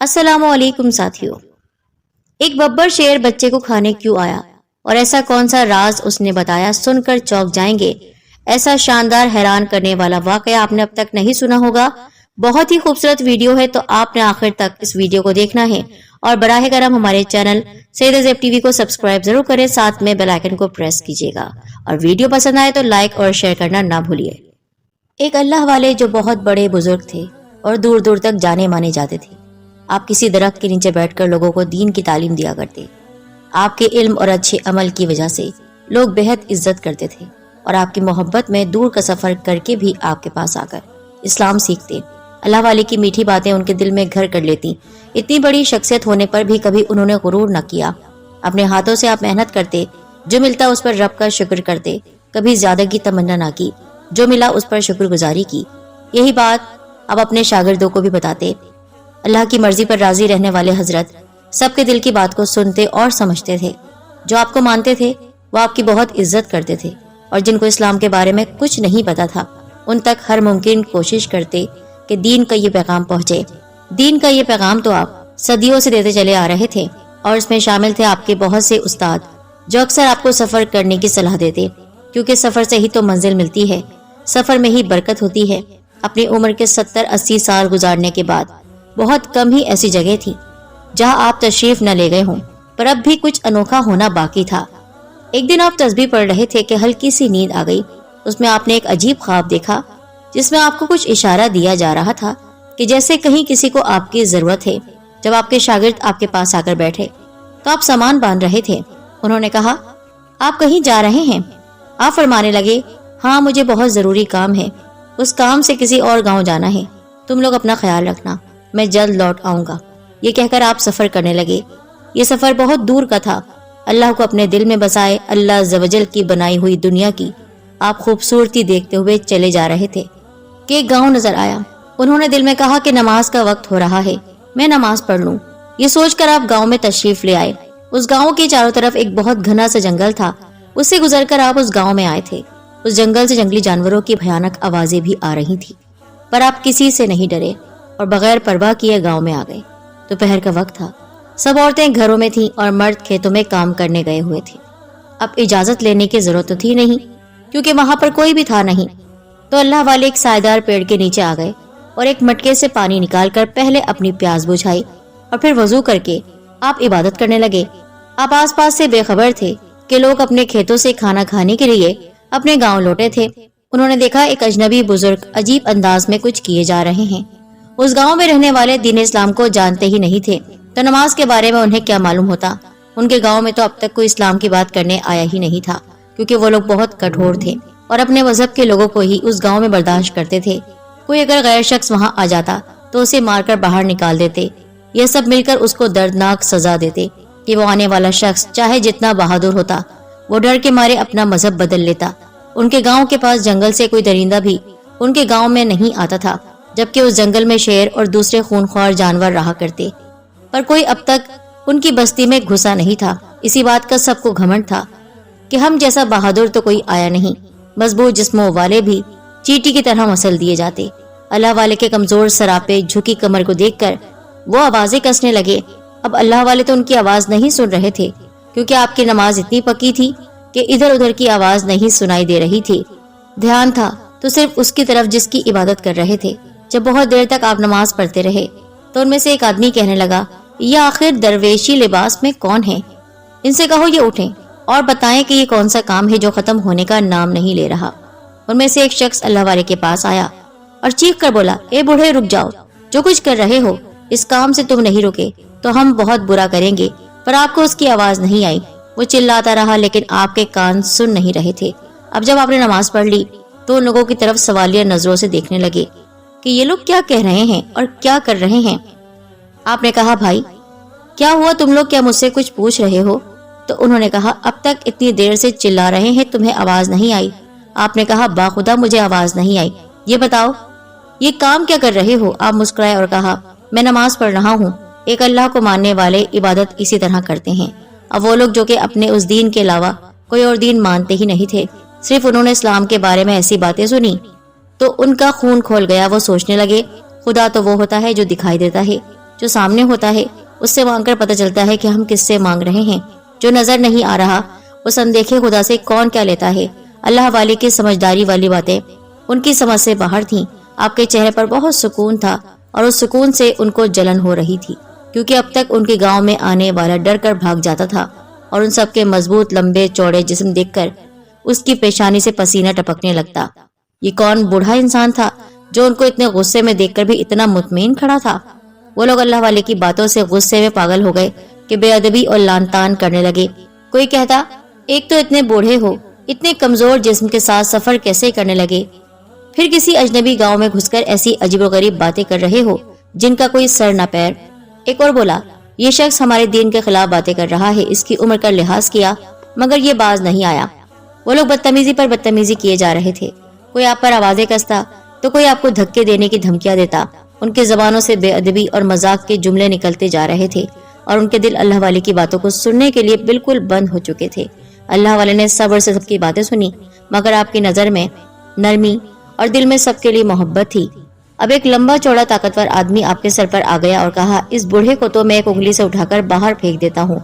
السلام علیکم ساتھیوں۔ ایک ببر شیر بچے کو کھانے کیوں آیا اور ایسا کون سا راز اس نے بتایا، سن کر چونک جائیں گے۔ ایسا شاندار حیران کرنے والا واقعہ آپ نے اب تک نہیں سنا ہوگا۔ بہت ہی خوبصورت ویڈیو ہے، تو آپ نے آخر تک اس ویڈیو کو دیکھنا ہے اور براہ کرم ہمارے چینل سید زیب ٹی وی کو سبسکرائب ضرور کریں، ساتھ میں بیل آئیکن کو پریس کیجیے گا اور ویڈیو پسند آئے تو لائک اور شیئر کرنا نہ بھولیے۔ ایک اللہ والے جو بہت بڑے بزرگ تھے اور دور دور تک جانے مانے جاتے تھے۔ آپ کسی درخت کے نیچے بیٹھ کر لوگوں کو دین کی تعلیم دیا کرتے۔ آپ کے علم اور اچھے عمل کی وجہ سے لوگ بہت عزت کرتے تھے اور آپ کی محبت میں دور کا سفر کر کے بھی آپ کے پاس آ کر اسلام سیکھتے۔ اللہ والے کی میٹھی باتیں ان کے دل میں گھر کر لیتی۔ اتنی بڑی شخصیت ہونے پر بھی کبھی انہوں نے غرور نہ کیا۔ اپنے ہاتھوں سے آپ محنت کرتے، جو ملتا اس پر رب کا شکر کرتے، کبھی زیادہ کی تمنا نہ کی، جو ملا اس پر شکر گزاری کی۔ یہی بات آپ اپنے شاگردوں کو بھی بتاتے۔ اللہ کی مرضی پر راضی رہنے والے حضرت سب کے دل کی بات کو سنتے اور سمجھتے تھے۔ جو آپ کو مانتے تھے وہ آپ کی بہت عزت کرتے تھے، اور جن کو اسلام کے بارے میں کچھ نہیں پتا تھا ان تک ہر ممکن کوشش کرتے کہ دین کا یہ پیغام پہنچے۔ دین کا یہ پیغام تو آپ صدیوں سے دیتے چلے آ رہے تھے، اور اس میں شامل تھے آپ کے بہت سے استاد جو اکثر آپ کو سفر کرنے کی صلاح دیتے، کیونکہ سفر سے ہی تو منزل ملتی ہے، سفر میں ہی برکت ہوتی ہے۔ اپنی عمر کے 70-80 سال گزارنے کے بعد بہت کم ہی ایسی جگہ تھی جہاں آپ تشریف نہ لے گئے ہوں، پر اب بھی کچھ انوکھا ہونا باقی تھا۔ ایک دن آپ تسبیح پڑھ رہے تھے کہ ہلکی سی نیند آ گئی۔ اس میں آپ نے ایک عجیب خواب دیکھا جس میں آپ کو کچھ اشارہ دیا جا رہا تھا کہ جیسے کہیں کسی کو آپ کی ضرورت ہے۔ جب آپ کے شاگرد آپ کے پاس آ کر بیٹھے تو آپ سامان باندھ رہے تھے۔ انہوں نے کہا، آپ کہیں جا رہے ہیں؟ آپ فرمانے لگے، ہاں مجھے بہت ضروری کام ہے، اس کام سے کسی اور گاؤں جانا ہے، تم لوگ اپنا خیال رکھنا، میں جلد لوٹ آؤں گا۔ یہ کہہ کر آپ سفر کرنے لگے۔ یہ سفر بہت دور کا تھا۔ اللہ کو اپنے دل میں بسائے اللہ عز و جل کی بنائی ہوئی دنیا کی آپ خوبصورتی دیکھتے ہوئے چلے جا رہے تھے کہ ایک گاؤں نظر آیا۔ انہوں نے دل میں کہا کہ نماز کا وقت ہو رہا ہے، میں نماز پڑھ لوں۔ یہ سوچ کر آپ گاؤں میں تشریف لے آئے۔ اس گاؤں کے چاروں طرف ایک بہت گھنا سا جنگل تھا، اس سے گزر کر آپ اس گاؤں میں آئے تھے۔ اس جنگل سے جنگلی جانوروں کی بھیانک آوازیں بھی آ رہی تھی، پر آپ کسی سے نہیں ڈرے اور بغیر پرواہ کیے گاؤں میں آ گئے۔ دوپہر کا وقت تھا، سب عورتیں گھروں میں تھیں اور مرد کھیتوں میں کام کرنے گئے ہوئے تھے۔ اب اجازت لینے کی ضرورت تو تھی نہیں، کیونکہ وہاں پر کوئی بھی تھا نہیں۔ تو اللہ والے ایک سائیدار پیڑ کے نیچے آ گئے اور ایک مٹکے سے پانی نکال کر پہلے اپنی پیاس بجھائی اور پھر وضو کر کے آپ عبادت کرنے لگے۔ آپ آس پاس سے بے خبر تھے کہ لوگ اپنے کھیتوں سے کھانا کھانے کے لیے اپنے گاؤں لوٹے تھے۔ انہوں نے دیکھا ایک اجنبی بزرگ عجیب انداز میں کچھ کیے جا رہے ہیں۔ اس گاؤں میں رہنے والے دین اسلام کو جانتے ہی نہیں تھے، تو نماز کے بارے میں انہیں کیا معلوم ہوتا۔ ان کے گاؤں میں تو اب تک کوئی اسلام کی بات کرنے آیا ہی نہیں تھا، کیونکہ وہ لوگ بہت کٹھور تھے اور اپنے مذہب کے لوگوں کو ہی اس گاؤں میں برداشت کرتے تھے۔ کوئی اگر غیر شخص وہاں آ جاتا تو اسے مار کر باہر نکال دیتے۔ یہ سب مل کر اس کو دردناک سزا دیتے کہ وہ آنے والا شخص چاہے جتنا بہادر ہوتا، وہ ڈر کے مارے اپنا مذہب بدل لیتا۔ ان کے گاؤں کے پاس جنگل سے کوئی درندہ بھی ان کے گاؤں میں نہیں آتا تھا، جبکہ اس جنگل میں شیر اور دوسرے خونخوار جانور رہا کرتے، پر کوئی اب تک ان کی بستی میں گھسا نہیں تھا۔ اسی بات کا سب کو گھمنڈ تھا کہ ہم جیسا بہادر تو کوئی آیا نہیں۔ مضبوط جسموں والے بھی چیٹی کی طرح مسل دیے جاتے۔ اللہ والے کے کمزور سراپے جھکی کمر کو دیکھ کر وہ آوازیں کسنے لگے۔ اب اللہ والے تو ان کی آواز نہیں سن رہے تھے، کیونکہ آپ کی نماز اتنی پکی تھی کہ ادھر ادھر کی آواز نہیں سنائی دے رہی تھی۔ دھیان تھا تو صرف اس کی طرف جس کی عبادت کر رہے تھے۔ جب بہت دیر تک آپ نماز پڑھتے رہے تو ان میں سے ایک آدمی کہنے لگا، یہ آخر درویشی لباس میں کون ہے؟ ان سے کہو یہ اٹھیں اور بتائیں کہ یہ کون سا کام ہے جو ختم ہونے کا نام نہیں لے رہا۔ ان میں سے ایک شخص اللہ والے کے پاس آیا اور چیخ کر بولا، اے بوڑھے رک جاؤ، جو کچھ کر رہے ہو اس کام سے تم نہیں رکے تو ہم بہت برا کریں گے۔ پر آپ کو اس کی آواز نہیں آئی۔ وہ چلاتا رہا لیکن آپ کے کان سن نہیں رہے تھے۔ اب جب آپ نے نماز پڑھ لی تو ان لوگوں کی طرف سوالیہ نظروں سے دیکھنے لگے کہ یہ لوگ کیا کہہ رہے ہیں اور کیا کر رہے ہیں۔ آپ نے کہا، بھائی کیا ہوا، تم لوگ کیا مجھ سے کچھ پوچھ رہے ہو؟ تو انہوں نے کہا، اب تک اتنی دیر سے چلا رہے ہیں، تمہیں آواز نہیں آئی؟ آپ نے کہا، باخدا مجھے آواز نہیں آئی، یہ بتاؤ یہ کام کیا کر رہے ہو؟ آپ مسکرائے اور کہا، میں نماز پڑھ رہا ہوں۔ ایک اللہ کو ماننے والے عبادت اسی طرح کرتے ہیں۔ اب وہ لوگ جو کہ اپنے اس دین کے علاوہ کوئی اور دین مانتے ہی نہیں تھے، صرف انہوں نے اسلام کے بارے میں ایسی باتیں سنی تو ان کا خون کھول گیا۔ وہ سوچنے لگے، خدا تو وہ ہوتا ہے جو دکھائی دیتا ہے، جو سامنے ہوتا ہے اس سے مانگ کر پتہ چلتا ہے کہ ہم کس سے مانگ رہے ہیں۔ جو نظر نہیں آ رہا اس اندیکھے خدا سے کون کیا لیتا ہے۔ اللہ والے کی سمجھداری والی باتیں ان کی سمجھ سے باہر تھیں۔ آپ کے چہرے پر بہت سکون تھا اور اس سکون سے ان کو جلن ہو رہی تھی، کیونکہ اب تک ان کے گاؤں میں آنے والا ڈر کر بھاگ جاتا تھا، اور ان سب کے مضبوط لمبے چوڑے جسم دیکھ کر اس کی پیشانی سے پسینہ ٹپکنے لگتا۔ یہ کون بوڑھا انسان تھا جو ان کو اتنے غصے میں دیکھ کر بھی اتنا مطمئن کھڑا تھا؟ وہ لوگ اللہ والے کی باتوں سے غصے میں پاگل ہو گئے کہ بے ادبی اور لان تان کرنے لگے۔ کوئی کہتا، ایک تو اتنے بوڑھے ہو، اتنے کمزور جسم کے ساتھ سفر کیسے کرنے لگے؟ پھر کسی اجنبی گاؤں میں گھس کر ایسی عجیب و غریب باتیں کر رہے ہو جن کا کوئی سر نہ پیر۔ ایک اور بولا، یہ شخص ہمارے دین کے خلاف باتیں کر رہا ہے۔ اس کی عمر کا لحاظ کیا مگر یہ باز نہیں آیا۔ وہ لوگ بدتمیزی پر بدتمیزی کیے جا رہے تھے، کوئی آپ پر آوازیں کستا تو کوئی آپ کو دھکے دینے کی دھمکیاں دیتا۔ ان کے زبانوں سے بے ادبی اور مذاق کے جملے نکلتے جا رہے تھے، اور ان کے دل اللہ والے کی باتوں کو سننے کے لیے بالکل بند ہو چکے تھے۔ اللہ والے نے صبر سے سب کی باتیں سنی، مگر آپ کی نظر میں نرمی اور دل میں سب کے لیے محبت تھی۔ اب ایک لمبا چوڑا طاقتور آدمی آپ کے سر پر آ گیا اور کہا، اس بوڑھے کو تو میں ایک انگلی سے اٹھا کر باہر پھینک دیتا ہوں۔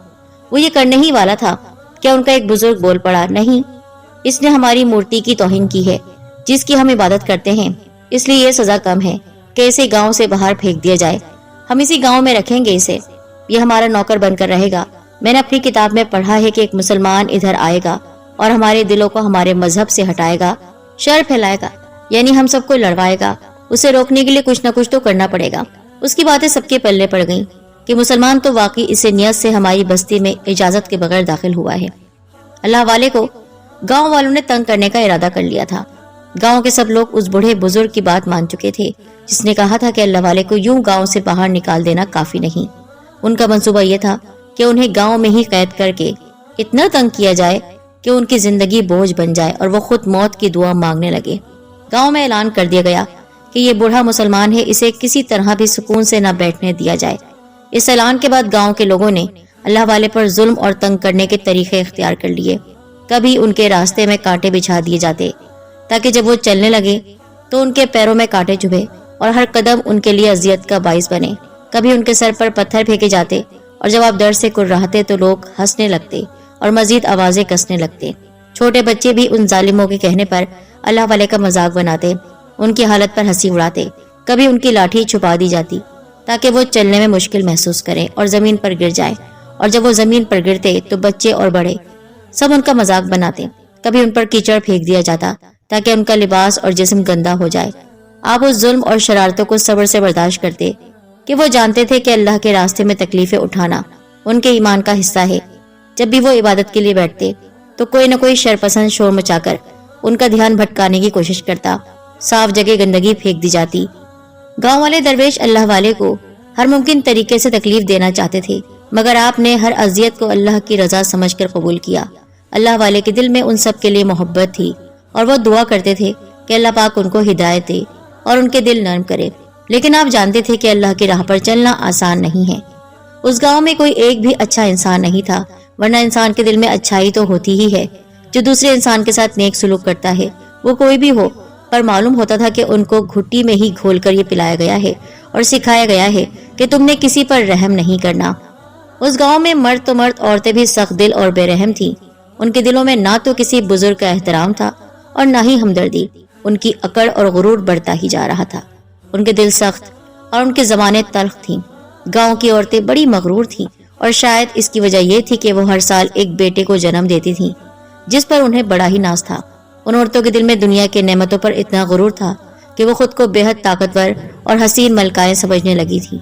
وہ یہ کرنے ہی والا تھا، کیا ان کا ایک بزرگ بول پڑا، نہیں، اس نے ہماری مورتی کی توہین کی ہے جس کی ہم عبادت کرتے ہیں، اس لیے یہ سزا کم ہے کہ اسے گاؤں سے باہر پھینک دیا جائے۔ ہم اسی گاؤں میں رکھیں گے اسے، یہ ہمارا نوکر بن کر رہے گا۔ میں نے اپنی کتاب میں پڑھا ہے کہ ایک مسلمان ادھر آئے گا اور ہمارے دلوں کو ہمارے مذہب سے ہٹائے گا، شر پھیلائے گا، یعنی ہم سب کو لڑوائے گا۔ اسے روکنے کے لیے کچھ نہ کچھ تو کرنا پڑے گا۔ اس کی باتیں سب کے پلے پڑ گئیں کہ مسلمان تو واقعی اسے نیت سے ہماری بستی میں اجازت کے بغیر داخل ہوا ہے۔ اللہ والے کو گاؤں والوں نے تنگ کرنے کا ارادہ کر لیا تھا۔ گاؤں کے سب لوگ اس بوڑھے بزرگ کی بات مان چکے تھے جس نے کہا تھا کہ اللہ والے کو یوں گاؤں سے باہر نکال دینا کافی نہیں۔ ان کا منصوبہ یہ تھا کہ انہیں گاؤں میں ہی قید کر کے اتنا تنگ کیا جائے کہ ان کی زندگی بوجھ بن جائے اور وہ خود موت کی دعا مانگنے لگے۔ گاؤں میں اعلان کر دیا گیا کہ یہ بوڑھا مسلمان ہے، اسے کسی طرح بھی سکون سے نہ بیٹھنے دیا جائے۔ اس اعلان کے بعد گاؤں کے لوگوں نے اللہ والے پر ظلم اور تنگ کرنے کے طریقے اختیار کر لیے۔ کبھی ان کے راستے میں کانٹے بچھا دیے جاتے تاکہ جب وہ چلنے لگے تو ان کے پیروں میں کانٹے چبھے اور ہر قدم ان کے لیے اذیت کا باعث بنے۔ کبھی ان کے سر پر پتھر پھینکے جاتے اور جب آپ ڈر سے کراہتے تو لوگ ہنسنے لگتے اور مزید آوازیں کسنے لگتے۔ چھوٹے بچے بھی ان ظالموں کے کہنے پر اللہ والے کا مذاق بناتے، ان کی حالت پر ہنسی اڑاتے۔ کبھی ان کی لاٹھی چھپا دی جاتی تاکہ وہ چلنے میں مشکل محسوس کریں اور زمین پر گر جائیں، اور جب وہ زمین پر گرتے تو بچے اور بڑے سب ان کا مذاق بناتے۔ کبھی ان پر کیچڑ پھینک دیا جاتا تاکہ ان کا لباس اور جسم گندا ہو جائے۔ آپ اس ظلم اور شرارتوں کو صبر سے برداشت کرتے کہ وہ جانتے تھے کہ اللہ کے راستے میں تکلیفیں اٹھانا ان کے ایمان کا حصہ ہے۔ جب بھی وہ عبادت کے لیے بیٹھتے تو کوئی نہ کوئی شرپسند شور مچا کر ان کا دھیان بھٹکانے کی کوشش کرتا۔ صاف جگہ گندگی پھینک دی جاتی۔ گاؤں والے درویش اللہ والے کو ہر ممکن طریقے سے تکلیف دینا چاہتے تھے، مگر آپ نے ہر اذیت کو اللہ کی رضا سمجھ کر قبول کیا۔ اللہ والے کے دل میں ان سب کے لیے محبت تھی اور وہ دعا کرتے تھے کہ اللہ پاک ان کو ہدایت دے اور ان کے دل نرم کرے۔ لیکن آپ جانتے تھے کہ اللہ کی راہ پر چلنا آسان نہیں ہے۔ اس گاؤں میں کوئی ایک بھی اچھا انسان نہیں تھا، ورنہ انسان کے دل میں اچھائی تو ہوتی ہی ہے۔ جو دوسرے انسان کے ساتھ نیک سلوک کرتا ہے وہ کوئی بھی ہو، پر معلوم ہوتا تھا کہ ان کو گھٹی میں ہی گھول کر یہ پلایا گیا ہے اور سکھایا گیا ہے کہ تم نے کسی پر رحم نہیں کرنا۔ اس گاؤں میں مرد تو مرد، عورتیں بھی سخت دل اور بے رحم تھیں۔ ان کے دلوں میں نہ تو کسی بزرگ کا احترام تھا اور نہ ہی ہمدردی۔ ان کی اکڑ اور غرور بڑھتا ہی جا رہا تھا۔ ان کے دل سخت اور ان کی زبانیں تلخ تھیں۔ گاؤں کی عورتیں بڑی مغرور تھیں اور شاید اس کی وجہ یہ تھی کہ وہ ہر سال ایک بیٹے کو جنم دیتی تھیں جس پر انہیں بڑا ہی ناز تھا۔ ان عورتوں کے دل میں دنیا کی نعمتوں پر اتنا غرور تھا کہ وہ خود کو بے حد طاقتور اور حسین ملکائیں سمجھنے لگی تھی۔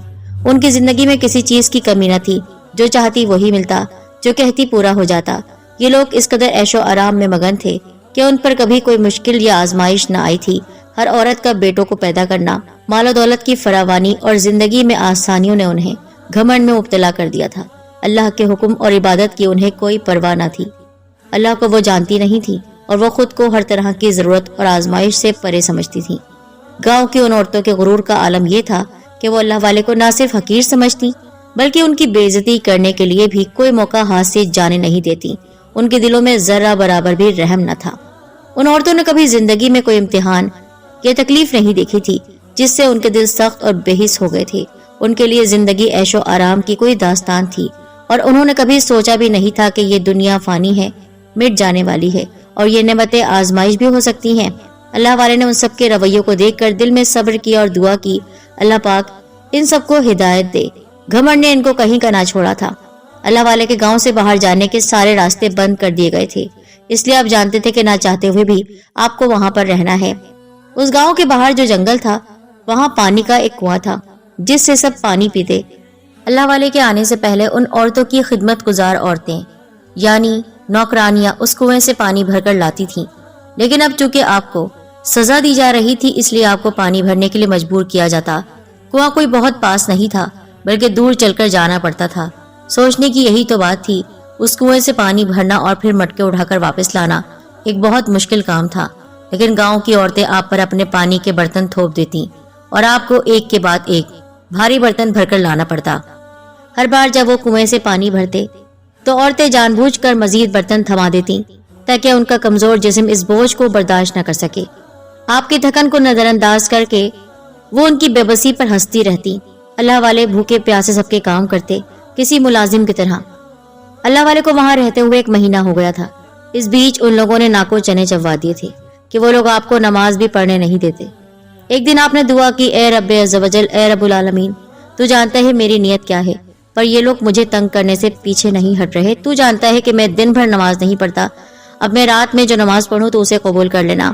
ان کی زندگی میں کسی چیز کی کمی نہ تھی، جو چاہتی وہی ملتا، جو کہتی پورا ہو جاتا۔ یہ لوگ اس قدر عیش و آرام میں مگن تھے کہ ان پر کبھی کوئی مشکل یا آزمائش نہ آئی تھی۔ ہر عورت کا بیٹوں کو پیدا کرنا، مال و دولت کی فراوانی اور زندگی میں آسانیوں نے انہیں گھمنڈ میں مبتلا کر دیا تھا۔ اللہ کے حکم اور عبادت کی انہیں کوئی پرواہ نہ تھی۔ اللہ کو وہ جانتی نہیں تھی اور وہ خود کو ہر طرح کی ضرورت اور آزمائش سے پرے سمجھتی تھی۔ گاؤں کی ان عورتوں کے غرور کا عالم یہ تھا کہ وہ اللہ والے کو نہ صرف حقیر سمجھتی بلکہ ان کی بے عزتی کرنے کے لیے بھی کوئی موقع ہاتھ سے جانے نہیں دیتی۔ ان کے دلوں میں ذرہ برابر بھی رحم نہ تھا۔ ان عورتوں نے کبھی زندگی میں کوئی امتحان یا تکلیف نہیں دیکھی تھی جس سے ان کے دل سخت اور بے حس ہو گئے تھے۔ ان کے لیے زندگی عیش و آرام کی کوئی داستان تھی، اور انہوں نے کبھی سوچا بھی نہیں تھا کہ یہ دنیا فانی ہے، مٹ جانے والی ہے، اور یہ نعمتیں آزمائش بھی ہو سکتی ہیں۔ اللہ والے نے ان سب کے رویوں کو دیکھ کر دل میں صبر کیا اور دعا کی، اللہ پاک ان سب کو ہدایت دے۔ گھمنڈ نے ان کو کہیں کا نہ چھوڑا تھا۔ اللہ والے کے گاؤں سے باہر جانے کے سارے راستے بند کر دیے گئے تھے، اس لیے آپ جانتے تھے کہ نہ چاہتے ہوئے بھی آپ کو وہاں پر رہنا ہے۔ اس گاؤں کے باہر جو جنگل تھا، وہاں پانی کا ایک کنواں تھا جس سے سب پانی پیتے۔ اللہ والے کے آنے سے پہلے ان عورتوں کی خدمت گزار عورتیں یعنی نوکرانیاں اس کنویں سے پانی بھر کر لاتی تھیں، لیکن اب چونکہ آپ کو سزا دی جا رہی تھی اس لیے آپ کو پانی بھرنے کے لیے مجبور کیا جاتا۔ کنواں کوئی بہت پاس نہیں تھا بلکہ دور چل کر جانا پڑتا تھا۔ سوچنے کی یہی تو بات تھی، اس کنویں سے پانی بھرنا اور پھر مٹکے اٹھا کر واپس لانا ایک بہت مشکل کام تھا، لیکن گاؤں کی عورتیں آپ پر اپنے پانی کے برتن تھوپ دیتی اور آپ کو ایک کے بعد ایک بھاری برتن بھر کر لانا پڑتا۔ ہر بار جب وہ کنویں سے پانی بھرتے تو عورتیں جان بوجھ کر مزید برتن تھما دیتی تاکہ ان کا کمزور جسم اس بوجھ کو برداشت نہ کر سکے۔ آپ کی تھکن کو نظر انداز کر کے وہ ان کی بے بسی پر ہنستی رہتی۔ اللہ والے بھوکے پیاسے سب کے کام کرتے کسی ملازم کی طرح۔ اللہ والے کو وہاں رہتے ہوئے 1 مہینہ ہو گیا تھا۔ اس بیچ ان لوگوں نے ناکو چنے چبوا دیے تھے کہ وہ لوگ آپ کو نماز بھی پڑھنے نہیں دیتے۔ ایک دن آپ نے دعا کی، اے رب عز و جل، اے رب العالمین، تو جانتا ہے میری نیت کیا ہے، پر یہ لوگ مجھے تنگ کرنے سے پیچھے نہیں ہٹ رہے۔ تو جانتا ہے کہ میں دن بھر نماز نہیں پڑھتا، اب میں رات میں جو نماز پڑھوں تو اسے قبول کر لینا،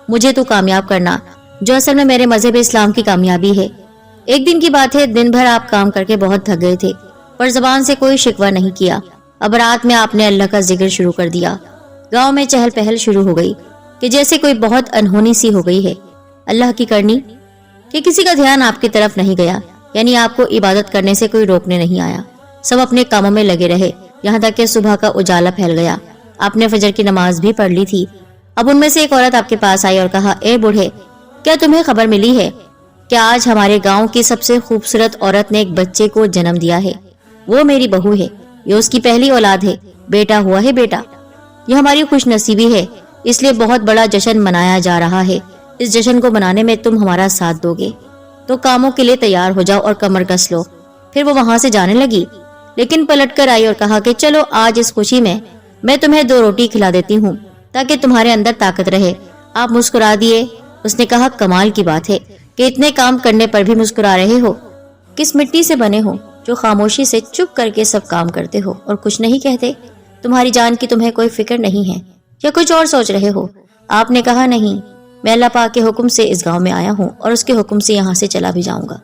مجھے تو کامیاب کرنا، جو اصل میں میرے مذہب اسلام کی کامیابی ہے۔ ایک دن کی بات ہے، دن بھر آپ کام کر کے بہت تھک گئے تھے، پر زبان سے کوئی شکوہ نہیں کیا۔ اب رات میں آپ نے اللہ کا ذکر شروع کر دیا۔ گاؤں میں چہل پہل شروع ہو گئی کہ جیسے کوئی بہت انہونی سی ہو گئی ہے۔ اللہ کی کرنی کہ کسی کا دھیان آپ کی طرف نہیں گیا، یعنی آپ کو عبادت کرنے سے کوئی روکنے نہیں آیا۔ سب اپنے کاموں میں لگے رہے، یہاں تک کہ صبح کا اجالا پھیل گیا۔ آپ نے فجر کی نماز بھی پڑھ لی تھی۔ اب ان میں سے ایک عورت آپ کے پاس آئی اور کہا، اے بوڑھے، کیا تمہیں خبر ملی ہے کہ آج ہمارے گاؤں کی سب سے خوبصورت عورت نے ایک بچے کو جنم دیا ہے؟ وہ میری بہو ہے، یہ اس کی پہلی اولاد ہے، بیٹا ہوا ہے بیٹا۔ یہ ہماری خوش نصیبی ہے، اس لیے بہت بڑا جشن منایا جا رہا ہے۔ اس جشن کو منانے میں تم ہمارا ساتھ دو گے تو کاموں کے لیے تیار ہو جاؤ اور کمر کس لو۔ پھر وہ وہاں سے جانے لگی، لیکن پلٹ کر آئی اور کہا کہ چلو آج اس خوشی میں تمہیں 2 روٹی کھلا دیتی ہوں تاکہ تمہارے اندر طاقت رہے۔ آپ مسکرا دیے۔ اس نے کہا، کمال کی بات ہے کہ اتنے کام کرنے پر بھی مسکرا رہے ہو۔ کس مٹی سے بنے ہو جو خاموشی سے چپ کر کے سب کام کرتے ہو اور کچھ نہیں کہتے؟ تمہاری جان کی تمہیں کوئی فکر نہیں ہے یا کچھ اور سوچ رہے ہو؟ آپ نے کہا، نہیں، میں اللہ پاک کے حکم سے اس گاؤں میں آیا ہوں اور اس کے حکم سے یہاں سے چلا بھی جاؤں گا۔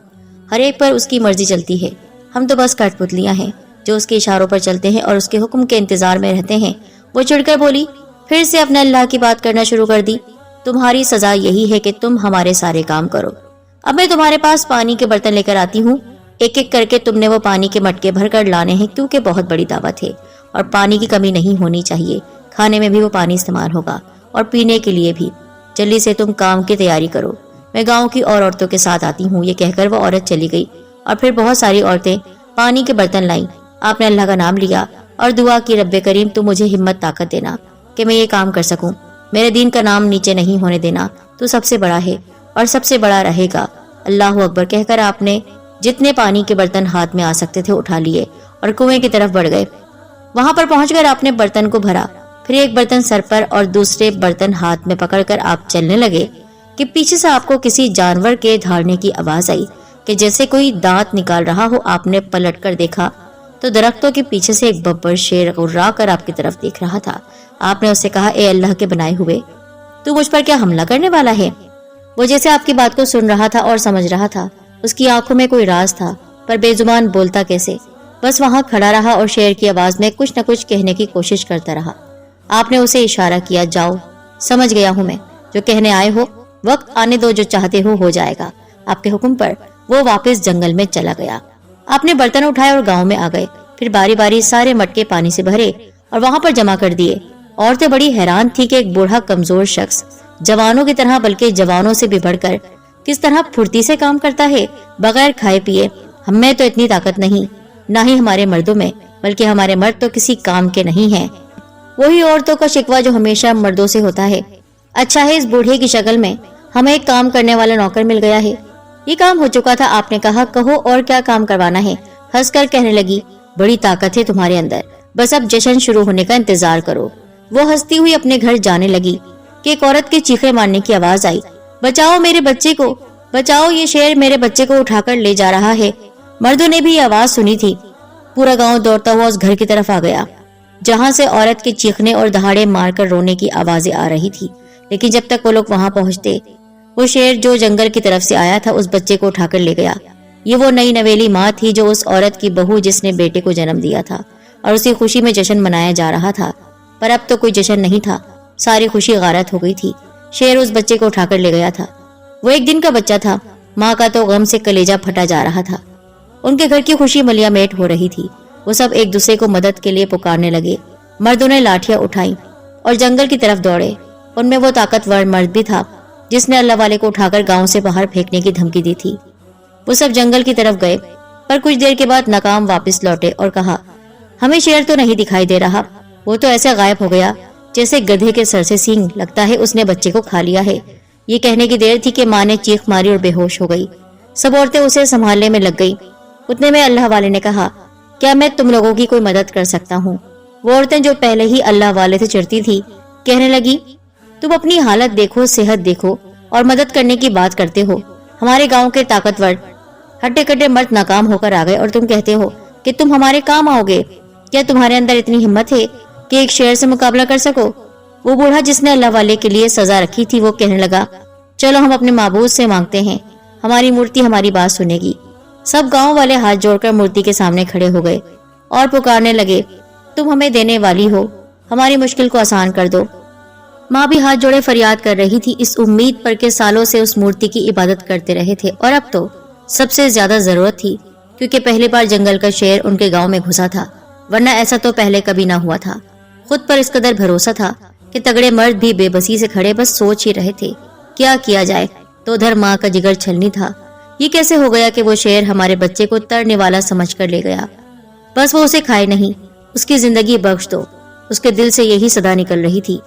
ہر ایک پر اس کی مرضی چلتی ہے، ہم تو بس کٹ پتلیاں ہیں جو اس کے اشاروں پر چلتے ہیں اور اس کے حکم کے انتظار میں رہتے ہیں۔ وہ چڑھ کر بولی، پھر سے اپنے اللہ کی بات کرنا شروع کر دی۔ تمہاری سزا یہی ہے کہ تم ہمارے سارے کام کرو۔ اب میں تمہارے پاس پانی کے برتن لے کر آتی ہوں، ایک ایک کر کے تم نے وہ پانی کے مٹکے بھر کر لانے ہیں، کیونکہ بہت بڑی دعوت ہے اور پانی کی کمی نہیں ہونی چاہیے۔ کھانے میں بھی وہ پانی استعمال ہوگا اور پینے کے لیے بھی۔ جلدی سے تم کام کی تیاری کرو، میں گاؤں کی اور عورتوں کے ساتھ آتی ہوں۔ یہ کہہ کر وہ عورت چلی گئی اور پھر بہت ساری عورتیں پانی کے برتن لائیں۔ آپ نے اللہ کا نام لیا اور دعا کی، رب کریم تو مجھے ہمت طاقت دینا کہ میں یہ کام کر سکوں، میرے دین کا نام نیچے نہیں ہونے دینا، تو سب سے بڑا ہے اور سب سے بڑا رہے گا۔ اللہ اکبر کہہ کر آپ نے جتنے پانی کے برتن ہاتھ میں آ سکتے تھے اٹھا لیے اور کنویں کی طرف بڑھ گئے۔ وہاں پر پہنچ کر آپ نے برتن کو بھرا، پھر ایک برتن سر پر اور دوسرے برتن ہاتھ میں پکڑ کر آپ چلنے لگے کہ پیچھے سے آپ کو کسی جانور کے دھاڑنے کی آواز آئی کہ جیسے کوئی دانت نکال رہا ہو۔ آپ نے پلٹ کر دیکھا تو درختوں کے پیچھے سے ایک ببر شیر غرا کر آپ کی طرف دیکھ رہا تھا۔ آپ نے اس سے کہا، اے اللہ کے بنائے ہوئے، تو مجھ پر کیا حملہ کرنے والا ہے؟ وہ جیسے آپ کی بات کو سن رہا تھا اور سمجھ رہا تھا۔ اس کی آنکھوں میں کوئی راز تھا، پر بے زبان بولتا کیسے؟ بس وہاں کھڑا رہا اور شیر کی آواز میں کچھ نہ کچھ کہنے کی کوشش کرتا رہا۔ آپ نے اسے اشارہ کیا، جاؤ، سمجھ گیا ہوں میں، جو کہنے آئے ہو، وقت آنے دو، جو چاہتے ہو جائے گا۔ آپ کے حکم پر وہ واپس جنگل میں چلا گیا۔ آپ نے برتن اٹھائے اور گاؤں میں آ گئے، پھر باری باری سارے مٹکے پانی سے بھرے اور وہاں پر جمع کر دیے۔ عورتیں بڑی حیران تھی کہ ایک بوڑھا کمزور شخص جوانوں کی طرح، بلکہ جوانوں سے بھی بڑھ کر کس طرح پھرتی سے کام کرتا ہے بغیر کھائے پیے۔ ہم میں تو اتنی طاقت نہیں، نہ ہی ہمارے مردوں میں، بلکہ ہمارے مرد تو کسی کام کے نہیں ہیں۔ وہی عورتوں کا شکوہ جو ہمیشہ مردوں سے ہوتا ہے۔ اچھا ہے اس بوڑھے کی شکل میں ہمیں ایک کام کرنے والا نوکر مل گیا ہے۔ یہ کام ہو چکا تھا۔ آپ نے کہا کہو اور کیا کام کروانا ہے؟ ہنس کر کہنے لگی بڑی طاقت ہے تمہارے اندر، بس اب جشن شروع ہونے کا انتظار کرو۔ وہ ہنستی ہوئی اپنے گھر جانے لگی کہ ایک عورت کے چیخے مارنے کی آواز آئی، بچاؤ میرے بچے کو، بچاؤ، یہ شیر میرے بچے کو اٹھا کر لے جا رہا ہے۔ مردوں نے بھی یہ آواز سنی تھی۔ پورا گاؤں دوڑتا ہوا اس گھر کی طرف آ گیا جہاں سے عورت کے چیخنے اور دہاڑے مار کر رونے کی آوازیں آ رہی تھی، لیکن جب تک وہ لوگ وہاں پہنچتے وہ شیر جو جنگل کی طرف سے آیا تھا اس بچے کو اٹھا کر لے گیا۔ یہ وہ نئی نویلی ماں تھی جو اس عورت کی بہو جس نے بیٹے کو جنم دیا تھا، اور اسی خوشی میں جشن منایا جا رہا تھا۔ پر اب تو کوئی جشن نہیں تھا، ساری خوشی غارت ہو گئی تھی۔ شیر اس بچے کو اٹھا کر لے گیا تھا۔ وہ ایک دن کا بچہ تھا، ماں کا تو غم سے کلیجہ پھٹا جا رہا تھا۔ ان کے گھر کی خوشی ملیا میٹ ہو رہی تھی۔ وہ سب ایک دوسرے کو مدد کے لیے پکارنے لگے۔ مردوں نے لاٹھیاں اٹھائیں اور جنگل کی طرف دوڑے۔ ان میں وہ طاقتور مرد بھی تھا جس نے اللہ والے کو اٹھا کر گاؤں سے باہر پھینکنے کی دھمکی دی تھی۔ وہ سب جنگل کی طرف گئے، پر کچھ دیر کے بعد ناکام واپس لوٹے اور کہا ہمیں شیر تو نہیں دکھائی دے رہا، وہ تو ایسے غائب ہو گیا جیسے گدھے کے سر سے سینگ، لگتا ہے اس نے بچے کو کھا لیا ہے۔ یہ کہنے کی دیر تھی کہ ماں نے چیخ ماری اور بے ہوش ہو گئی۔ سب عورتیں اسے سنبھالنے میں لگ گئی۔ اتنے میں اللہ والے نے کہا کیا میں تم لوگوں کی کوئی مدد کر سکتا ہوں؟ وہ عورتیں جو پہلے ہی اللہ والے سے چڑھتی تھی کہنے لگی تم اپنی حالت دیکھو، صحت دیکھو اور مدد کرنے کی بات کرتے ہو۔ ہمارے گاؤں کے طاقتور ہٹے کٹے مرد ناکام ہو کر آ گئے اور تم کہتے ہو کہ تم ہمارے کام آؤ گے۔ کیا تمہارے اندر اتنی ہمت ہے کہ ایک شیر سے مقابلہ کر سکو؟ وہ بوڑھا جس نے اللہ والے کے لیے سزا رکھی تھی وہ کہنے لگا چلو ہم اپنے معبود سے مانگتے ہیں، ہماری مورتی ہماری بات سنے گی۔ سب گاؤں والے ہاتھ جوڑ کر مورتی کے سامنے کھڑے ہو گئے اور پکارنے لگے تم ہمیں دینے والی ہو، ہماری مشکل کو آسان کر دو۔ ماں بھی ہاتھ جوڑے فریاد کر رہی تھی، اس امید پر کہ سالوں سے اس مورتی کی عبادت کرتے رہے تھے اور اب تو سب سے زیادہ ضرورت تھی، کیونکہ پہلی بار جنگل کا شیر ان کے گاؤں میں گھسا تھا، ورنہ ایسا تو پہلے کبھی نہ ہوا تھا۔ خود پر اس قدر بھروسہ تھا کہ تگڑے مرد بھی بے بسی سے کھڑے بس سوچ ہی رہے تھے کیا کیا جائے۔ تو ادھر ماں کا جگر چھلنی تھا، یہ کیسے ہو گیا کہ وہ شیر ہمارے بچے کو ترنے والا سمجھ کر لے گیا؟ بس وہ اسے کھائے نہیں، اس کی زندگی بخش دو۔ اس کے دل سے یہی صدا نکل رہی تھی۔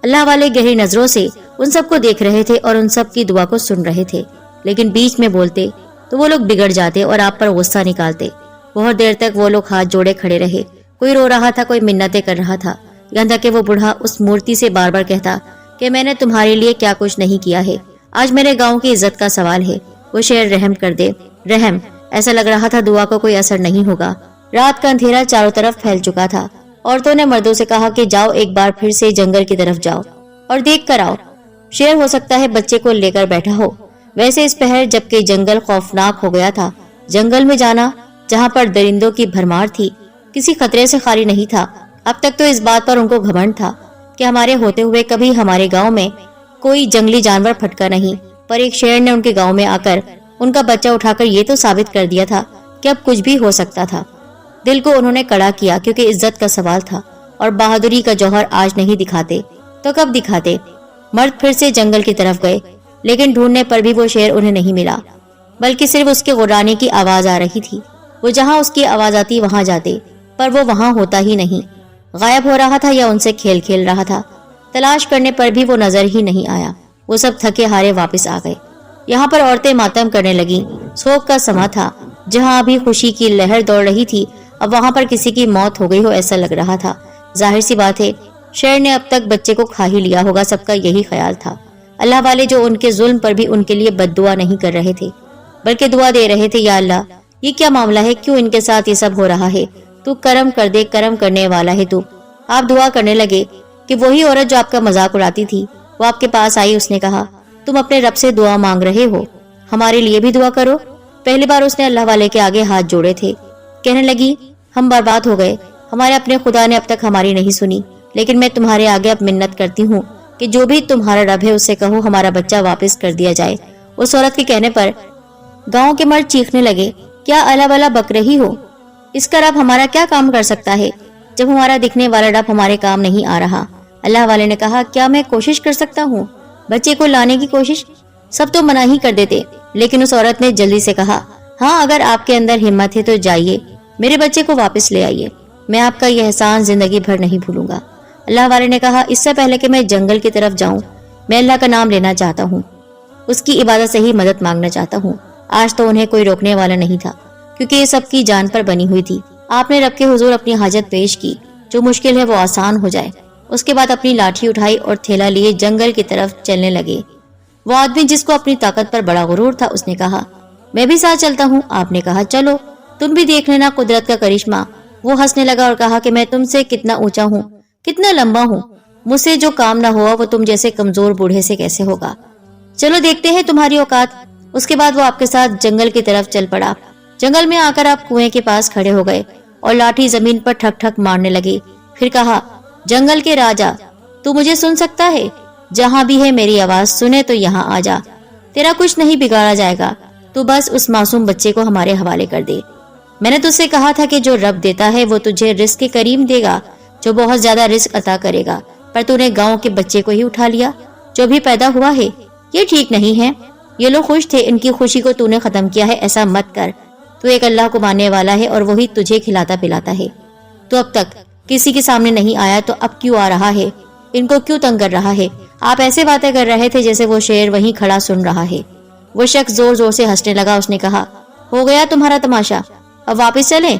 اللہ والے گہری نظروں سے ان سب کو دیکھ رہے تھے اور ان سب کی دعا کو سن رہے تھے، لیکن بیچ میں بولتے تو وہ لوگ بگڑ جاتے اور آپ پر غصہ نکالتے۔ بہت دیر تک وہ لوگ ہاتھ جوڑے کھڑے رہے، کوئی رو رہا تھا، کوئی منتیں کر رہا تھا، یہاں تک کہ وہ بوڑھا اس مورتی سے بار بار کہتا کہ میں نے تمہارے لیے کیا کچھ نہیں کیا ہے، آج میرے گاؤں کی عزت کا سوال ہے، وہ شیر رحم کر دے۔ رحم؟ ایسا لگ رہا تھا دعا کو کوئی اثر نہیں ہوگا۔ رات کا اندھیرا چاروں طرف پھیل چکا تھا۔ عورتوں نے مردوں سے کہا کہ جاؤ ایک بار پھر سے جنگل کی طرف جاؤ اور دیکھ کر آؤ، شیر ہو سکتا ہے بچے کو لے کر بیٹھا ہو۔ ویسے اس پہر جبکہ جنگل خوفناک ہو گیا تھا، جنگل میں جانا جہاں پر درندوں کی بھرمار تھی کسی خطرے سے خالی نہیں تھا۔ اب تک تو اس بات پر ان کو گھمنڈ تھا کہ ہمارے ہوتے ہوئے کبھی ہمارے گاؤں میں کوئی جنگلی جانور پھٹکا نہیں، پر ایک شیر نے ان کے گاؤں میں آ کر ان کا بچہ اٹھا کر یہ تو ثابت کر دیا تھا کہ اب کچھ بھی ہو سکتا تھا۔ دل کو انہوں نے کڑا کیا کیونکہ عزت کا سوال تھا اور بہادری کا جوہر آج نہیں دکھاتے تو کب دکھاتے۔ مرد پھر سے جنگل کی طرف گئے، لیکن ڈھونڈنے پر بھی وہ شیر انہیں نہیں ملا، بلکہ صرف اس کے غرانے کی آواز آ رہی تھی۔ وہ جہاں اس کی آواز آتی وہاں جاتے، پر وہ وہاں ہوتا ہی نہیں، غائب ہو رہا تھا یا ان سے کھیل کھیل رہا تھا۔ تلاش کرنے پر بھی وہ نظر ہی نہیں آیا۔ وہ سب تھکے ہارے واپس آ گئے۔ یہاں پر عورتیں ماتم کرنے لگیں۔ سوگ کا سما تھا، جہاں ابھی خوشی کی لہر دوڑ رہی تھی اب وہاں پر کسی کی موت ہو گئی ہو ایسا لگ رہا تھا۔ ظاہر سی بات ہے شیر نے اب تک بچے کو کھا ہی لیا ہوگا، سب کا یہی خیال تھا۔ اللہ والے جو ان کے ظلم پر بھی ان کے لیے بد دعا نہیں کر رہے تھے بلکہ دعا دے رہے تھے، یا اللہ یہ کیا معاملہ ہے، کیوں ان کے ساتھ یہ سب ہو رہا ہے، تو کرم کر دے، کرم کرنے والا ہے تو۔ آپ دعا کرنے لگے کہ وہی عورت جو آپ کا مذاق اڑاتی تھی وہ آپ کے پاس آئی۔ اس نے کہا تم اپنے رب سے دعا مانگ رہے ہو، ہمارے لیے بھی دعا کرو۔ پہلی بار اس نے اللہ والے کے آگے ہاتھ جوڑے تھے۔ کہنے لگی ہم برباد ہو گئے، ہمارے اپنے خدا نے اب تک ہماری نہیں سنی، لیکن میں تمہارے آگے اب منت کرتی ہوں کہ جو بھی تمہارا رب ہے اس سے کہو ہمارا بچہ واپس کر دیا جائے۔ اس عورت کے کہنے پر گاؤں کے مرد چیخنے لگے کیا الا بلا بک رہی ہو، اس کا رب ہمارا کیا کام کر سکتا ہے جب ہمارا دکھنے والا رب ہمارے کام نہیں آ رہا۔ اللہ والے نے کہا کیا میں کوشش کر سکتا ہوں، بچے کو لانے کی کوشش؟ سب تو منع ہی کر دیتے، لیکن اس عورت نے جلدی سے کہا ہاں اگر آپ کے اندر ہمت ہے تو جائیے، میرے بچے کو واپس لے آئیے، میں آپ کا یہ احسان زندگی بھر نہیں بھولوں گا۔ اللہ والے نے کہا اس سے پہلے کہ میں جنگل کی طرف جاؤں میں اللہ کا نام لینا چاہتا ہوں، اس کی عبادت سے ہی مدد مانگنا چاہتا ہوں۔ آج تو انہیں کوئی روکنے والا نہیں تھا، کیونکہ یہ سب کی جان پر بنی ہوئی تھی۔ آپ نے رب کے حضور اپنی حاجت پیش کی، جو مشکل ہے وہ آسان ہو جائے۔ اس کے بعد اپنی لاٹھی اٹھائی اور تھیلا لیے جنگل کی طرف چلنے لگے۔ وہ آدمی جس کو اپنی طاقت پر بڑا غرور تھا، اس نے کہا، میں بھی ساتھ چلتا ہوں۔ آپ نے کہا، چلو، تم بھی دیکھ لینا قدرت کا کرشمہ۔ وہ ہنسنے لگا اور کہا کہ میں تم سے کتنا اونچا ہوں، کتنا لمبا ہوں، مجھ سے جو کام نہ ہوا وہ تم جیسے کمزور بوڑھے سے کیسے ہوگا؟ چلو دیکھتے ہیں تمہاری اوقات۔ اس کے بعد وہ آپ کے ساتھ جنگل کی طرف چل پڑا۔ جنگل میں آ کر آپ کنویں کے پاس کھڑے ہو گئے اور لاٹھی زمین پر ٹھک ٹھک مارنے لگے۔ پھر کہا، جنگل کے راجا، تو مجھے سن سکتا ہے؟ جہاں بھی ہے میری آواز سنے تو یہاں آ جا، تیرا کچھ نہیں بگاڑا جائے گا، تو بس اس معصوم بچے کو ہمارے حوالے کر دے۔ میں نے تجھ سے کہا تھا کہ جو رب دیتا ہے وہ تجھے رزق کریم دے گا، جو بہت زیادہ رزق عطا کرے گا، پر تو نے گاؤں کے بچے کو ہی اٹھا لیا جو بھی پیدا ہوا ہے۔ یہ ٹھیک نہیں ہے۔ یہ لوگ خوش تھے، ان کی خوشی کو تو نے ختم کیا ہے۔ ایسا مت کر، تو ایک اللہ کو ماننے والا ہے اور وہی تجھے کھلاتا پلاتا ہے۔ تو اب تک کسی کے سامنے نہیں آیا تو اب کیوں آ رہا ہے؟ ان کو کیوں تنگ کر رہا ہے؟ آپ ایسے باتیں کر رہے تھے جیسے وہ شیر وہیں کھڑا سن رہا ہے۔ وہ شخص زور زور سے ہنسنے لگا۔ اس نے کہا، ہو گیا تمہارا تماشا، اب واپس چلیں؟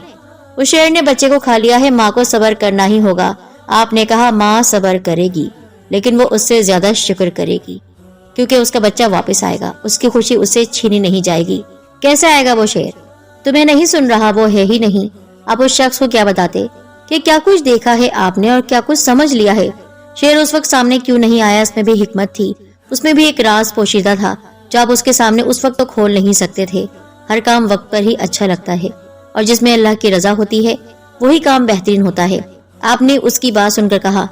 اس شیر نے بچے کو کھا لیا ہے، ماں کو صبر کرنا ہی ہوگا۔ آپ نے کہا، ماں صبر کرے گی، لیکن وہ اس سے زیادہ شکر کرے گی، کیونکہ اس کا بچہ واپس آئے گا، اس کی خوشی اس سے چھینی نہیں جائے گی۔ کیسے آئے گا وہ شیر؟ تمہیں نہیں سن رہا، وہ ہے ہی نہیں۔ اب اس شخص کو کیا بتاتے کہ کیا کچھ دیکھا ہے آپ نے اور کیا کچھ سمجھ لیا ہے؟ شیر اس وقت سامنے کیوں نہیں آیا؟ اس میں بھی حکمت تھی، اس میں بھی ایک راز پوشیدہ تھا جو آپ اس کے سامنے اس وقت تو کھول نہیں سکتے تھے۔ ہر کام وقت پر ہی اچھا لگتا ہے، اور جس میں اللہ کی رضا ہوتی ہے وہی کام بہترین ہوتا ہے۔ آپ نے اس کی بات سن کر کہا،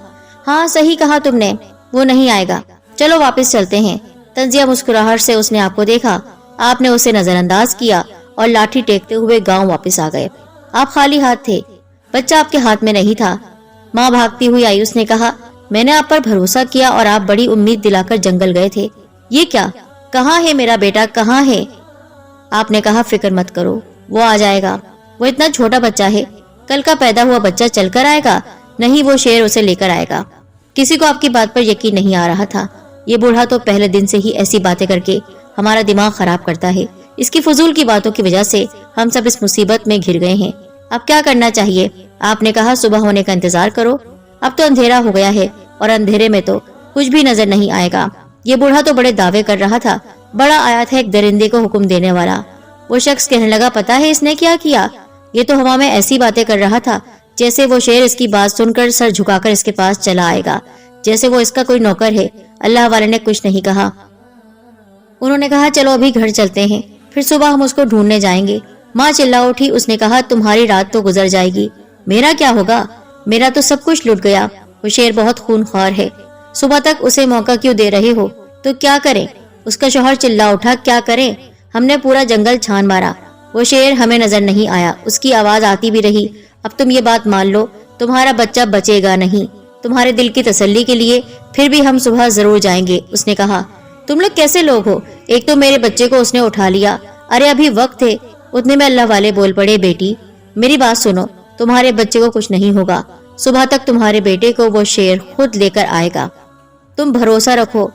ہاں صحیح کہا تم نے، وہ نہیں آئے گا، چلو واپس چلتے ہیں۔ تنزیہ مسکراہٹ سے اس نے آپ کو دیکھا۔ آپ نے اسے نظر انداز کیا اور لاٹھی ٹیکتے ہوئے گاؤں واپس آ گئے۔ آپ خالی ہاتھ تھے، بچہ آپ کے ہاتھ میں نہیں تھا۔ ماں بھاگتی ہوئی آئی، اس نے کہا، میں نے آپ پر بھروسہ کیا اور آپ بڑی امید دلا کر جنگل گئے تھے، یہ کیا؟ کہاں ہے میرا بیٹا، کہاں ہے؟ آپ نے کہا، فکر مت کرو، وہ آ جائے گا، وہ اتنا چھوٹا بچہ ہے، کل کا پیدا ہوا بچہ چل کر آئے گا؟ نہیں، وہ شیر اسے لے کر آئے گا۔ کسی کو آپ کی بات پر یقین نہیں آ رہا تھا۔ یہ بوڑھا تو پہلے دن سے ہی ایسی باتیں کر کے ہمارا دماغ خراب کرتا ہے، اس کی فضول کی باتوں کی وجہ سے ہم سب اس مصیبت میں گھر گئے ہیں۔ اب کیا کرنا چاہیے؟ آپ نے کہا، صبح ہونے کا انتظار کرو، اب تو اندھیرا ہو گیا ہے اور اندھیرے میں تو کچھ بھی نظر نہیں آئے گا۔ یہ بوڑھا تو بڑے دعوے کر رہا تھا، بڑا آیا تھا ایک درندے کو حکم دینے والا۔ وہ شخص کہنے لگا، پتا ہے اس نے کیا کیا؟ یہ تو ہوا میں ایسی باتیں کر رہا تھا جیسے وہ شیر اس کی بات سن کر سر جھکا کر اس کے پاس چلا آئے گا، جیسے وہ اس کا کوئی نوکر ہے۔ اللہ والے نے کچھ نہیں کہا۔ انہوں نے کہا، چلو ابھی گھر چلتے ہیں، پھر صبح ہم اس کو ڈھونڈنے جائیں گے۔ ماں چلا اٹھی، اس نے کہا، تمہاری رات تو گزر جائے گی، میرا کیا ہوگا؟ میرا تو سب کچھ لٹ گیا۔ وہ شیر بہت خون خوار ہے، صبح تک اسے موقع کیوں دے رہے ہو؟ تو کیا کریں؟ اس کا شوہر چلا اٹھا، کیا کریں؟ ہم نے پورا جنگل چھان مارا، وہ شیر ہمیں نظر نہیں آیا، اس کی آواز آتی بھی رہی۔ اب تم یہ بات مان لو، تمہارا بچہ بچے گا نہیں۔ تمہارے دل کی تسلی کے لیے پھر بھی ہم صبح ضرور جائیں گے۔ اس نے کہا، تم لوگ کیسے لوگ ہو؟ ایک تو میرے بچے کو اس نے اٹھا لیا، ارے ابھی وقت ہے۔ اتنے میں اللہ والے بول پڑے، بیٹی میری بات سنو، تمہارے بچے کو کچھ نہیں ہوگا، صبح تک تمہارے بیٹے کو وہ شیر خود لے کر آئے گا۔ تم بھروسہ رکھو۔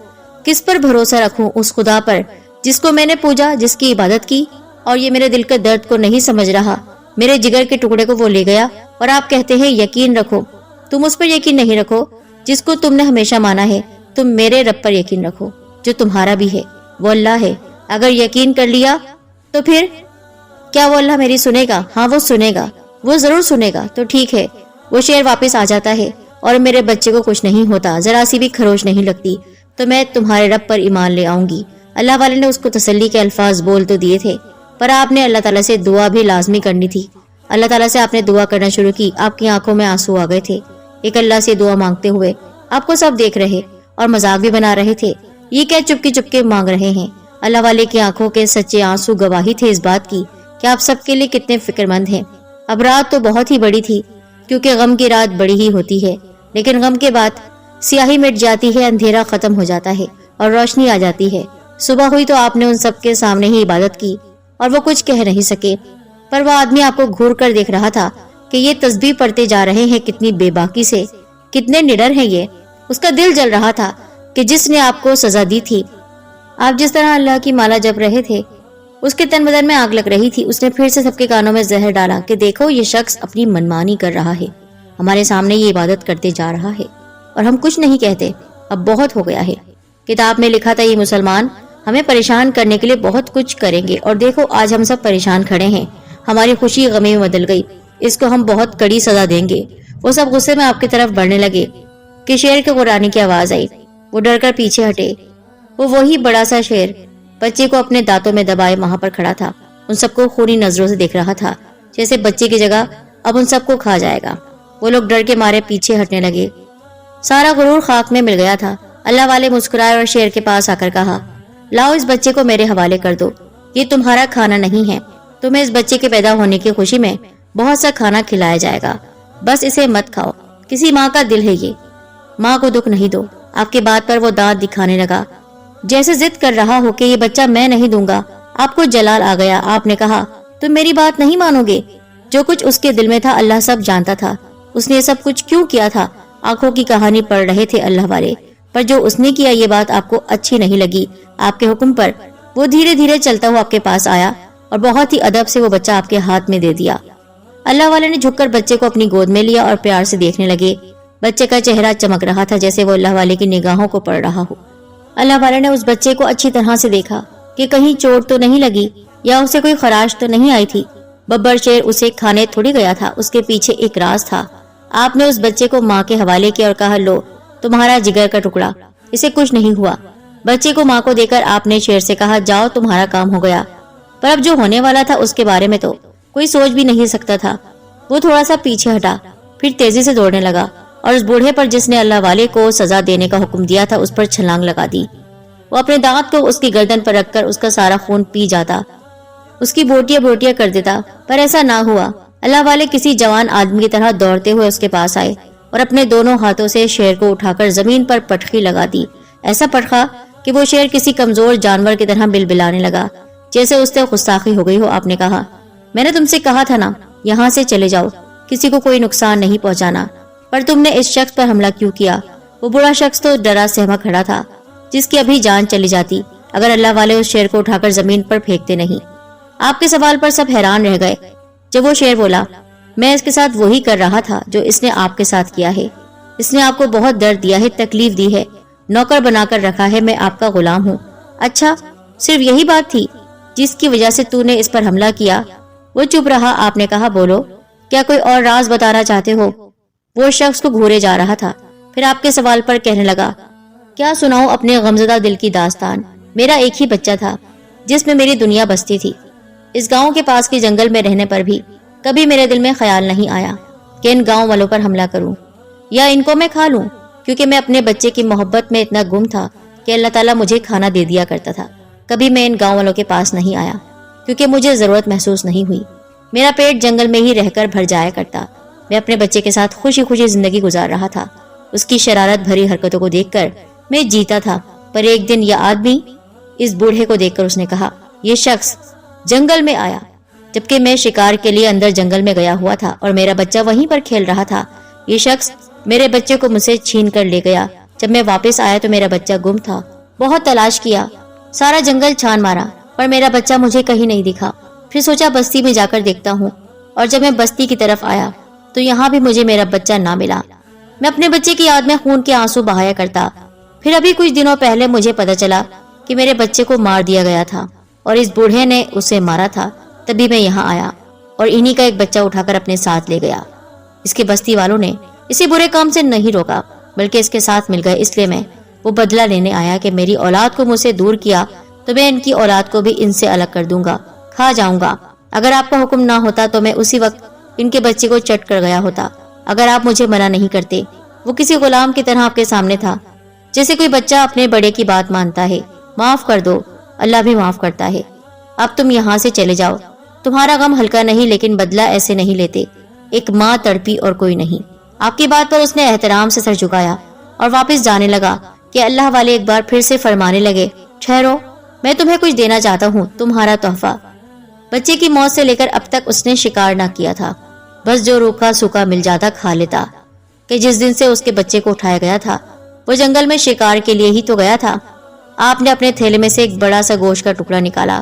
کس پر بھروسہ رکھوں؟ اس خدا پر جس کو میں نے پوجا، جس کی عبادت کی، اور یہ میرے دل کے درد کو نہیں سمجھ رہا، میرے جگر کے ٹکڑے کو وہ لے گیا، اور آپ کہتے ہیں یقین رکھو۔ تم اس پر یقین نہیں رکھو جس کو تم نے ہمیشہ مانا ہے، تم میرے رب پر یقین رکھو جو تمہارا بھی ہے، وہ اللہ ہے۔ اگر یقین کر لیا تو پھر کیا وہ اللہ میری سنے گا؟ ہاں وہ سنے گا، وہ ضرور سنے گا۔ تو ٹھیک ہے، وہ شیر واپس آ جاتا ہے اور میرے بچے کو کچھ نہیں ہوتا، ذرا سی بھی خروش نہیں لگتی، تو میں تمہارے رب پر ایمان لے آؤں گی۔ اللہ والے نے اس کو تسلی کے الفاظ بول تو دیے تھے، پر آپ نے اللہ تعالیٰ سے دعا بھی لازمی کرنی تھی۔ اللہ تعالیٰ سے آپ نے دعا کرنا شروع کی، آپ کی آنکھوں میں آنسو آ گئے تھے۔ ایک اللہ سے دعا مانگتے ہوئے آپ کو سب دیکھ رہے اور مذاق بھی بنا رہے تھے، یہ کیا چپکے مانگ رہے ہیں؟ اللہ والے کی آنکھوں کے سچے آنسو گواہی تھے اس بات کی کہ آپ سب کے لیے کتنے فکر مند ہیں۔ اب رات تو بہت ہی بڑی تھی، کیونکہ غم کی رات بڑی ہی ہوتی ہے، لیکن غم کے بعد سیاہی مٹ جاتی ہے، اندھیرا ختم ہو جاتا ہے اور روشنی آ جاتی ہے۔ صبح ہوئی تو آپ نے ان سب کے سامنے ہی عبادت کی اور وہ کچھ کہہ نہیں سکے، پر وہ آدمی آپ کو گھور کر دیکھ رہا تھا کہ یہ تسبیح پڑھتے جا رہے ہیں کتنی بے باکی سے، کتنے نڈر ہیں یہ۔ اس کا دل جل رہا تھا کہ جس نے آپ کو سزا دی تھی، آپ جس طرح اللہ کی مالا جپ رہے تھے اس کے تن بدن میں آگ لگ رہی تھی۔ اس نے پھر سے سب کے کانوں میں زہر ڈالا کہ دیکھو یہ شخص اپنی منمانی کر رہا ہے، ہمارے سامنے یہ عبادت کرتے جا رہا ہے اور ہم کچھ نہیں کہتے، اب بہت ہو گیا ہے۔ کتاب میں لکھا تھا یہ مسلمان ہمیں پریشان کرنے کے لیے بہت کچھ کریں گے، اور دیکھو آج ہم سب پریشان کھڑے ہیں، ہماری خوشی غمی میں بدل گئی، اس کو ہم بہت کڑی سزا دیں گے۔ وہ سب غصے میں آپ کی طرف بڑھنے لگے کہ شیر کے غرانے کی آواز آئی۔ وہ ڈر کر پیچھے ہٹے۔ وہ وہی بڑا سا شیر بچے کو اپنے دانتوں میں دبائے وہاں پر کھڑا تھا، ان سب کو خونی نظروں سے دیکھ رہا تھا، جیسے بچے کی جگہ اب ان سب کو کھا جائے گا۔ وہ لوگ ڈر کے مارے پیچھے ہٹنے لگے، سارا غرور خاک میں مل گیا تھا۔ اللہ والے مسکرائے اور شیر کے پاس آ کر کہا، لاؤ اس بچے کو میرے حوالے کر دو، یہ تمہارا کھانا نہیں ہے، تمہیں اس بچے کے پیدا ہونے کی خوشی میں بہت سا کھانا کھلایا جائے گا، بس اسے مت کھاؤ، کسی ماں کا دل ہے یہ، ماں کو دکھ نہیں دو۔ آپ کی بات پر وہ دانت دکھانے لگا، جیسے ضد کر رہا ہو کہ یہ بچہ میں نہیں دوں گا۔ آپ کو جلال آ گیا، آپ نے کہا، تم میری بات نہیں مانو گے؟ جو کچھ اس کے دل میں تھا اللہ سب جانتا تھا، اس نے یہ سب کچھ کیوں کیا تھا؟ آنکھوں کی کہانی پڑھ رہے تھے اللہ والے، پر جو اس نے کیا یہ بات آپ کو اچھی نہیں لگی۔ آپ کے حکم پر وہ دھیرے دھیرے چلتا ہوا آپ کے پاس آیا اور بہت ہی ادب سے وہ بچہ آپ کے ہاتھ میں دے دیا۔ اللہ والے نے جھک کر بچے کو اپنی گود میں لیا اور پیار سے دیکھنے لگے۔ بچے کا چہرہ چمک رہا تھا جیسے وہ اللہ والے کی نگاہوں کو پڑھ رہا ہو۔ اللہ والے نے اس بچے کو اچھی طرح سے دیکھا کہ کہیں چوٹ تو نہیں لگی یا اسے کوئی خراش تو نہیں آئی تھی۔ ببر شیر اسے کھانے تھوڑی گیا تھا، اس کے پیچھے ایک راز تھا۔ آپ نے اس بچے کو ماں کے حوالے کیا اور کہا، لو تمہارا جگر کا ٹکڑا، اسے کچھ نہیں ہوا۔ بچے کو ماں کو دے کر آپ نے شیر سے کہا، جاؤ تمہارا کام ہو گیا۔ پر اب جو ہونے والا تھا اس کے بارے میں تو کوئی سوچ بھی نہیں سکتا تھا۔ وہ تھوڑا سا پیچھے ہٹا، پھر تیزی سے دوڑنے لگا اور اس بوڑھے پر جس نے اللہ والے کو سزا دینے کا حکم دیا تھا اس پر چھلانگ لگا دی۔ وہ اپنے دانت کو اس کی گردن پر رکھ کر اس کا سارا خون پی جاتا، اس کی بوٹیاں بوٹیاں کر دیتا، پر ایسا نہ ہوا۔ اللہ والے کسی جوان آدمی کی طرح دوڑتے ہوئے اس کے پاس آئے اور اپنے دونوں ہاتھوں سے شیر کو اٹھا کر زمین پر پٹخی لگا دی، ایسا پٹخا کہ وہ شیر کسی کمزور جانور کی طرح بلبلانے لگا، جیسے اس سے غصاخی ہو گئی ہو۔ آپ نے کہا، میں نے تم سے کہا تھا نا یہاں سے چلے جاؤ، کسی کو کوئی نقصان نہیں پہنچانا، پر تم نے اس شخص پر حملہ کیوں کیا؟ وہ بڑا شخص تو ڈرا سہما کھڑا تھا، جس کی ابھی جان چلی جاتی اگر اللہ والے اس شیر کو اٹھا کر زمین پر پھینکتے نہیں۔ آپ کے سوال پر سب حیران رہ گئے۔ جب وہ شیر بولا، میں اس کے ساتھ وہی کر رہا تھا جو اس نے آپ کے ساتھ کیا ہے، اس نے آپ کو بہت درد دیا ہے، تکلیف دی ہے، نوکر بنا کر رکھا ہے، میں آپ کا غلام ہوں۔ اچھا صرف یہی بات تھی جس کی وجہ سے تو نے اس پر حملہ کیا؟ وہ چپ رہا۔ آپ نے کہا، بولو، کیا کوئی اور راز بتانا چاہتے ہو؟ وہ شخص کو گھورے جا رہا تھا، پھر آپ کے سوال پر کہنے لگا، کیا سناؤں اپنے غمزدہ دل کی داستان؟ میرا ایک ہی بچہ تھا جس میں میری دنیا بستی تھی۔ اس گاؤں کے پاس کے جنگل میں رہنے پر بھی کبھی میرے دل میں خیال نہیں آیا کہ ان گاؤں والوں پر حملہ کروں یا ان کو میں کھا لوں، کیونکہ میں اپنے بچے کی محبت میں اتنا گم تھا کہ اللہ تعالیٰ مجھے کھانا دے دیا کرتا تھا۔ کبھی میں ان گاؤں والوں کے پاس نہیں آیا کیونکہ مجھے ضرورت محسوس نہیں ہوئی۔ میرا پیٹ جنگل میں ہی رہ کر بھر جایا کرتا۔ میں اپنے بچے کے ساتھ خوشی خوشی زندگی گزار رہا تھا۔ اس کی شرارت بھری حرکتوں کو دیکھ کر میں جیتا تھا، پر ایک دن یہ آدمی، اس بوڑھے کو دیکھ کر اس نے کہا، یہ شخص جنگل میں آیا جبکہ میں شکار کے لیے اندر جنگل میں گیا ہوا تھا اور میرا بچہ وہیں پر کھیل رہا تھا۔ یہ شخص میرے بچے کو مجھ سے چھین کر لے گیا۔ جب میں واپس آیا تو میرا بچہ گم تھا۔ بہت تلاش کیا، سارا جنگل چھان مارا، پر میرا بچہ مجھے کہیں نہیں دکھا۔ پھر سوچا بستی میں جا کر دیکھتا ہوں، اور جب میں بستی کی طرف آیا تو یہاں بھی مجھے میرا بچہ نہ ملا۔ میں اپنے بچے کی یاد میں خون کے آنسو بہایا کرتا۔ پھر ابھی کچھ دنوں پہلے مجھے پتا چلا کہ میرے بچے کو مار دیا گیا تھا اور اس بوڑھے نے اسے مارا تھا۔ تبھی میں یہاں آیا اور انہی کا ایک بچہ اٹھا کر اپنے ساتھ لے گیا۔ اس کے بستی والوں نے اسے برے کام سے نہیں روکا بلکہ اس کے ساتھ مل گئے، اس لیے میں وہ بدلہ لینے آیا کہ میری اولاد کو مجھ سے دور کیا تو میں ان کی اولاد کو بھی ان سے الگ کر دوں گا، کھا جاؤں گا۔ اگر آپ کا حکم نہ ہوتا تو میں اسی وقت ان کے بچے کو چٹ کر گیا ہوتا۔ اگر آپ مجھے منع نہیں کرتے، وہ کسی غلام کی طرح آپ کے سامنے تھا، جیسے کوئی بچہ اپنے بڑے کی بات مانتا ہے۔ معاف کر دو، اللہ بھی معاف کرتا ہے۔ اب تم یہاں سے چلے جاؤ، تمہارا غم ہلکا نہیں، لیکن بدلہ ایسے نہیں لیتے۔ ایک ماں تڑپی اور کوئی نہیں۔ آپ کی بات پر اس نے احترام سے سر جھکایا اور واپس جانے لگا کہ اللہ والے ایک بار پھر سے فرمانے لگے، ٹھہرو، میں تمہیں کچھ دینا چاہتا ہوں، تمہارا تحفہ۔ بچے کی موت سے لے کر اب تک اس نے شکار نہ کیا تھا، بس جو روکھا سوکھا مل جاتا کھا لیتا۔ کہ جس دن سے اس کے بچے کو اٹھایا گیا تھا وہ جنگل میں شکار کے لیے ہی تو گیا تھا۔ آپ نے اپنے تھیلے میں سے ایک بڑا سا گوشت کا ٹکڑا نکالا،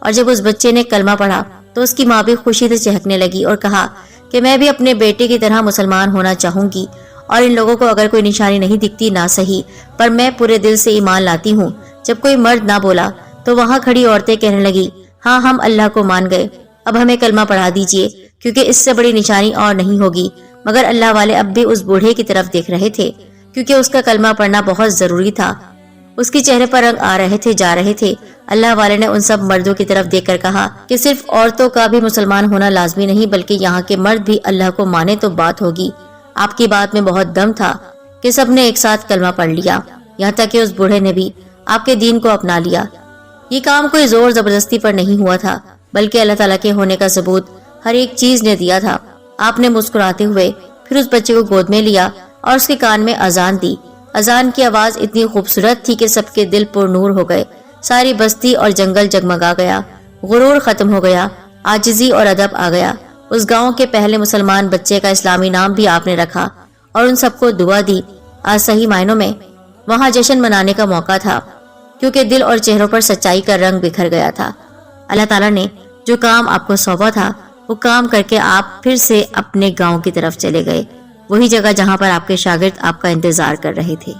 اور جب اس بچے نے کلمہ پڑھا تو اس کی ماں بھی خوشی سے چہکنے لگی اور کہا کہ میں بھی اپنے بیٹے کی طرح مسلمان ہونا چاہوں گی، اور ان لوگوں کو اگر کوئی نشانی نہیں دکھتی نہ صحیح، پر میں پورے دل سے ایمان لاتی ہوں۔ جب کوئی مرد نہ بولا تو وہاں کھڑی عورتیں کہنے لگی، ہاں ہم اللہ کو مان گئے، اب ہمیں کلمہ پڑھا دیجئے، کیونکہ اس سے بڑی نشانی اور نہیں ہوگی۔ مگر اللہ والے اب بھی اس بوڑھے کی طرف دیکھ رہے تھے، کیونکہ اس کا کلمہ پڑھنا بہت ضروری تھا۔ اس کے چہرے پر رنگ آ رہے تھے، جا رہے تھے۔ اللہ والے نے ان سب مردوں کی طرف دیکھ کر کہا کہ صرف عورتوں کا بھی مسلمان ہونا لازمی نہیں، بلکہ یہاں کے مرد بھی اللہ کو مانے تو بات ہوگی۔ آپ کی بات میں بہت دم تھا کہ سب نے ایک ساتھ کلمہ پڑھ لیا، یہاں تک کہ اس بوڑھے نے بھی آپ کے دین کو اپنا لیا۔ یہ کام کوئی زور زبردستی پر نہیں ہوا تھا، بلکہ اللہ تعالیٰ کے ہونے کا ثبوت ہر ایک چیز نے دیا تھا۔ آپ نے مسکراتے ہوئے پھر اس بچے کو گود میں لیا اور اس کے کان میں اذان دی۔ اذان کی آواز اتنی خوبصورت تھی کہ سب کے دل پر نور ہو گئے، ساری بستی اور جنگل جگمگا گیا، غرور ختم ہو گیا، عاجزی اور ادب آ گیا۔ اس گاؤں کے پہلے مسلمان بچے کا اسلامی نام بھی آپ نے رکھا اور ان سب کو دعا دی۔ آج صحیح معنوں میں وہاں جشن منانے کا موقع تھا، کیونکہ دل اور چہروں پر سچائی کا رنگ بکھر گیا تھا۔ اللہ تعالیٰ نے جو کام آپ کو سونپا تھا وہ کام کر کے آپ پھر سے اپنے گاؤں کی طرف چلے گئے، وہی جگہ جہاں پر آپ کے شاگرد آپ کا انتظار کر رہے تھے۔